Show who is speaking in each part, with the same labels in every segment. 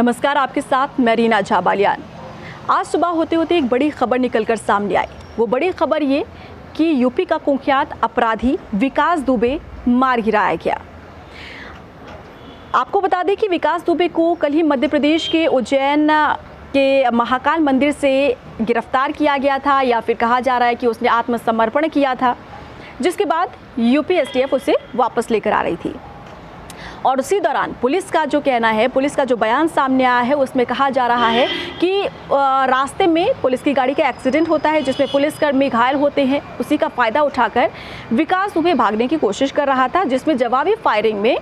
Speaker 1: नमस्कार, आपके साथ मैं रीना झाबालियान। आज सुबह होते होते एक बड़ी खबर निकलकर सामने आई। वो बड़ी खबर ये कि यूपी का कुख्यात अपराधी विकास दुबे मार गिराया गया। आपको बता दें कि विकास दुबे को कल ही मध्य प्रदेश के उज्जैन के महाकाल मंदिर से गिरफ्तार किया गया था, या फिर कहा जा रहा है कि उसने आत्मसमर्पण किया था, जिसके बाद यूपी एसटीएफ उसे वापस लेकर आ रही थी। और उसी दौरान पुलिस का जो कहना है, पुलिस का जो बयान सामने आया है, उसमें कहा जा रहा है कि रास्ते में पुलिस की गाड़ी का एक्सीडेंट होता है जिसमें पुलिसकर्मी घायल होते हैं। उसी का फ़ायदा उठाकर विकास दुबे भागने की कोशिश कर रहा था, जिसमें जवाबी फायरिंग में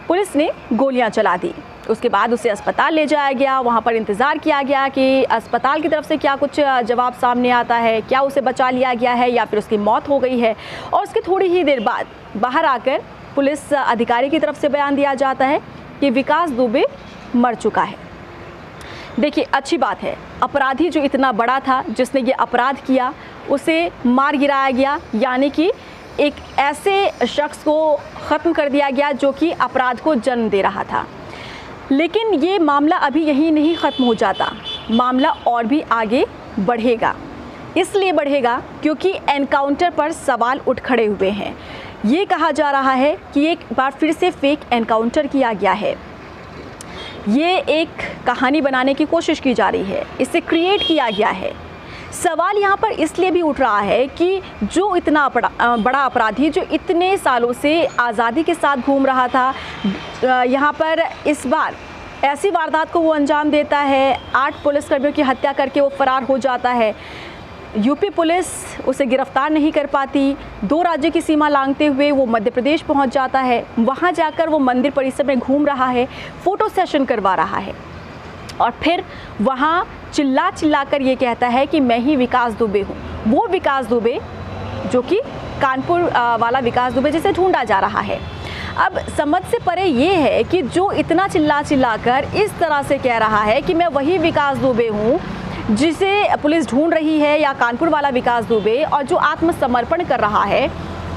Speaker 1: पुलिस ने गोलियां चला दी। उसके बाद उसे अस्पताल ले जाया गया। वहां पर इंतज़ार किया गया कि अस्पताल की तरफ से क्या कुछ जवाब सामने आता है, क्या उसे बचा लिया गया है या फिर उसकी मौत हो गई है। और उसके थोड़ी ही देर बाद बाहर आकर पुलिस अधिकारी की तरफ से बयान दिया जाता है कि विकास दुबे मर चुका है। देखिए, अच्छी बात है, अपराधी जो इतना बड़ा था, जिसने ये अपराध किया, उसे मार गिराया गया, यानी कि एक ऐसे शख्स को ख़त्म कर दिया गया जो कि अपराध को जन्म दे रहा था। लेकिन ये मामला अभी यहीं नहीं ख़त्म हो जाता, मामला और भी आगे बढ़ेगा। इसलिए बढ़ेगा क्योंकि एनकाउंटर पर सवाल उठ खड़े हुए हैं। ये कहा जा रहा है कि एक बार फिर से फेक एनकाउंटर किया गया है। ये एक कहानी बनाने की कोशिश की जा रही है, इसे क्रिएट किया गया है। सवाल यहाँ पर इसलिए भी उठ रहा है कि जो इतना बड़ा अपराधी, जो इतने सालों से आज़ादी के साथ घूम रहा था, यहाँ पर इस बार ऐसी वारदात को वो अंजाम देता है। 8 पुलिसकर्मियों की हत्या करके वो फरार हो जाता है। यूपी पुलिस उसे गिरफ्तार नहीं कर पाती। 2 राज्य की सीमा लांघते हुए वो मध्य प्रदेश पहुंच जाता है। वहां जाकर वो मंदिर परिसर में घूम रहा है, फ़ोटो सेशन करवा रहा है और फिर वहां चिल्ला कर ये कहता है कि मैं ही विकास दुबे हूँ। वो विकास दुबे जो कि कानपुर वाला विकास दुबे जिसे ढूंढा जा रहा है। अब समझ से परे ये है कि जो इतना चिल्ला कर इस तरह से कह रहा है कि मैं वही विकास दुबे हूँ जिसे पुलिस ढूंढ रही है, या कानपुर वाला विकास दुबे, और जो आत्मसमर्पण कर रहा है,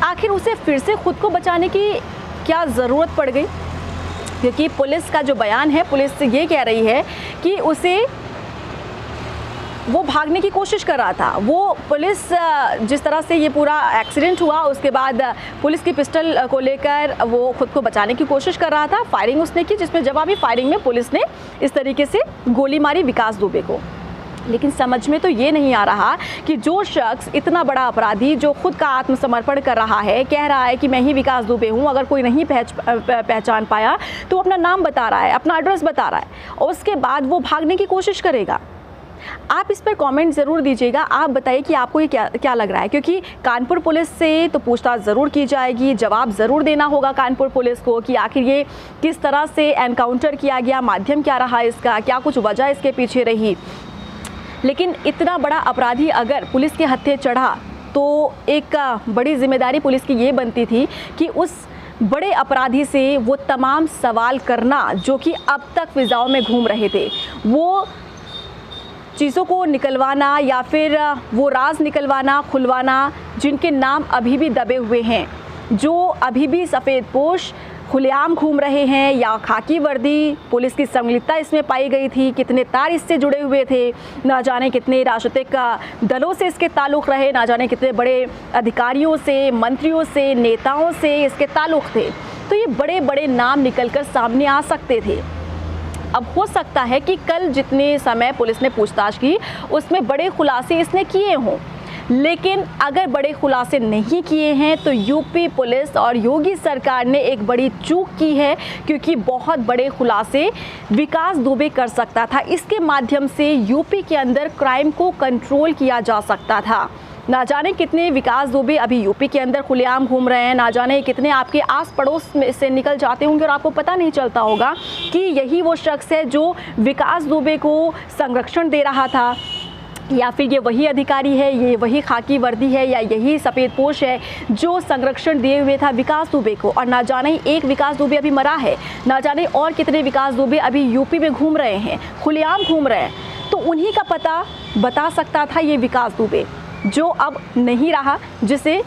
Speaker 1: आखिर उसे फिर से खुद को बचाने की क्या ज़रूरत पड़ गई? क्योंकि पुलिस का जो बयान है, पुलिस ये कह रही है कि उसे वो भागने की कोशिश कर रहा था। वो पुलिस जिस तरह से ये पूरा एक्सीडेंट हुआ, उसके बाद पुलिस की पिस्टल को लेकर वो खुद को बचाने की कोशिश कर रहा था। फायरिंग उसने की, जिसमें जवाबी फायरिंग में पुलिस ने इस तरीके से गोली मारी विकास दुबे को। लेकिन समझ में तो ये नहीं आ रहा कि जो शख्स इतना बड़ा अपराधी, जो खुद का आत्मसमर्पण कर रहा है, कह रहा है कि मैं ही विकास दुबे हूँ, अगर कोई नहीं पहचान पाया तो अपना नाम बता रहा है, अपना एड्रेस बता रहा है, और उसके बाद वो भागने की कोशिश करेगा। आप इस पर कमेंट ज़रूर दीजिएगा। आप बताइए कि आपको ये क्या लग रहा है, क्योंकि कानपुर पुलिस से तो पूछताछ ज़रूर की जाएगी, जवाब ज़रूर देना होगा कानपुर पुलिस को कि आखिर ये किस तरह से एनकाउंटर किया गया, माध्यम क्या रहा इसका, क्या कुछ वजह इसके पीछे रही। लेकिन इतना बड़ा अपराधी अगर पुलिस के हत्थे चढ़ा तो एक बड़ी जिम्मेदारी पुलिस की ये बनती थी कि उस बड़े अपराधी से वो तमाम सवाल करना जो कि अब तक फिजाओं में घूम रहे थे, वो चीज़ों को निकलवाना, या फिर वो राज निकलवाना, खुलवाना, जिनके नाम अभी भी दबे हुए हैं, जो अभी भी सफ़ेद पोश खुलेआम घूम रहे हैं, या खाकी वर्दी, पुलिस की संलिप्तता इसमें पाई गई थी, कितने तार इससे जुड़े हुए थे, ना जाने कितने राजनीतिक दलों से इसके ताल्लुक़ रहे, ना जाने कितने बड़े अधिकारियों से, मंत्रियों से, नेताओं से इसके ताल्लुक़ थे। तो ये बड़े बड़े नाम निकलकर सामने आ सकते थे। अब हो सकता है कि कल जितने समय पुलिस ने पूछताछ की उसमें बड़े खुलासे इसने किए हों, लेकिन अगर बड़े खुलासे नहीं किए हैं तो यूपी पुलिस और योगी सरकार ने एक बड़ी चूक की है, क्योंकि बहुत बड़े खुलासे विकास दुबे कर सकता था। इसके माध्यम से यूपी के अंदर क्राइम को कंट्रोल किया जा सकता था। ना जाने कितने विकास दुबे अभी यूपी के अंदर खुलेआम घूम रहे हैं, ना जाने कितने आपके आस पड़ोस में से निकल जाते होंगे और आपको पता नहीं चलता होगा कि यही वो शख्स है जो विकास दुबे को संरक्षण दे रहा था, या फिर ये वही अधिकारी है, ये वही खाकी वर्दी है, या यही सफ़ेद पोश है जो संरक्षण दिए हुए था विकास दुबे को। और ना जाने एक विकास दुबे अभी मरा है, ना जाने और कितने विकास दुबे अभी यूपी में घूम रहे हैं, खुलेआम घूम रहे हैं। तो उन्हीं का पता बता सकता था ये विकास दुबे, जो अब नहीं रहा, जिसे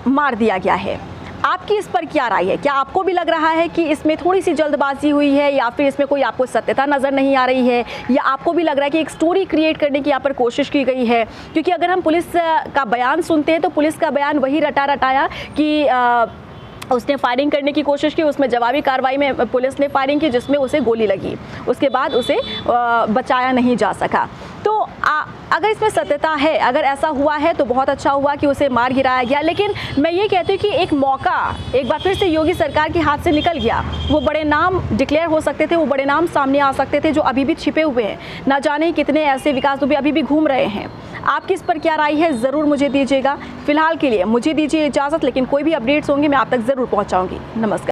Speaker 1: मार दिया गया है। आपकी इस पर क्या राय है? क्या आपको भी लग रहा है कि इसमें थोड़ी सी जल्दबाजी हुई है, या फिर इसमें कोई आपको सत्यता नज़र नहीं आ रही है, या आपको भी लग रहा है कि एक स्टोरी क्रिएट करने की यहाँ पर कोशिश की गई है? क्योंकि अगर हम पुलिस का बयान सुनते हैं तो पुलिस का बयान वही रटा रटाया कि उसने फायरिंग करने की कोशिश की, उसमें जवाबी कार्रवाई में पुलिस ने फायरिंग की जिसमें उसे गोली लगी, उसके बाद उसे बचाया नहीं जा सका। तो अगर इसमें सत्यता है, अगर ऐसा हुआ है तो बहुत अच्छा हुआ कि उसे मार गिराया गया। लेकिन मैं ये कहती हूँ कि एक मौका एक बार फिर से योगी सरकार के हाथ से निकल गया। वो बड़े नाम डिक्लेयर हो सकते थे, वो बड़े नाम सामने आ सकते थे जो अभी भी छिपे हुए हैं। ना जाने कितने ऐसे विकास दुबे अभी भी घूम रहे हैं। आपकी इस पर क्या राय है, ज़रूर मुझे दीजिएगा। फिलहाल के लिए मुझे दीजिए इजाज़त, लेकिन कोई भी अपडेट्स होंगे मैं आप तक ज़रूर पहुँचाऊँगी। नमस्कार।